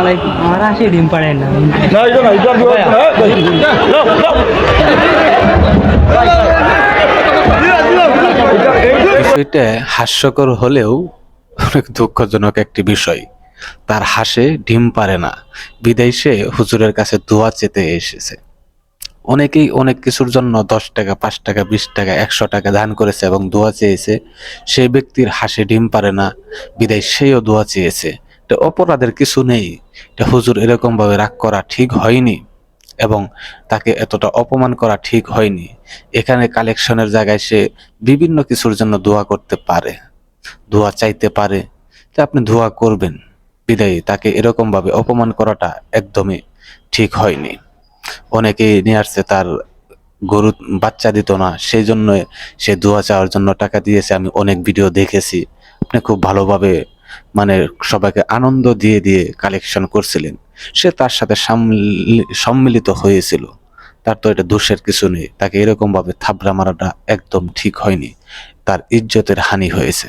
আলাইকুম। আমার হাসি ডিম পাড়েন না। বিষয়টা হাস্যকর হলেও অনেক দুঃখজনক একটি বিষয়। তার হাঁসে ডিম পারে না, বিদায় সে হুজুরের কাছে দোয়া চেতে এসেছে। অনেকেই অনেক কিছুর জন্য 10 টাকা, 5 টাকা, 20 টাকা, 100 টাকা দান করেছে এবং দোয়া চেয়েছে। সেই ব্যক্তির হাঁসে ডিম পারে না, বিদায় সেও দোয়া চেয়েছে। এটা অপরাধের কিছু নেই। এটা হুজুর এরকম ভাবে রাগ করা ঠিক হয়নি এবং তাকে এতটা অপমান করা ঠিক হয়নি। এখানে কালেকশনের জায়গায় সে বিভিন্ন কিছুর জন্য দোয়া করতে পারে, দোয়া চাইতে পারে, যে আপনি দোয়া করবেন। বিদায়ী তাকে এরকম ভাবে অপমান করাটা একদমই ঠিক হয়নি। অনেকেই নিয়ে আসছে তার গরু বাচ্চা দিত না, সেই জন্য সে দোয়া চাওয়ার জন্য টাকা দিয়েছে। আমি অনেক ভিডিও দেখেছি। আপনি খুব ভালোভাবে মানে সবাইকে আনন্দ দিয়ে দিয়ে কালেকশন করছিলেন। সে তার সাথে সম্মিলিত হয়েছিল। তার তো এটা দোষের কিছু নেই। তাকে এরকম ভাবে থাবড়া মারাটা একদম ঠিক হয়নি। তার ইজ্জতের হানি হয়েছে।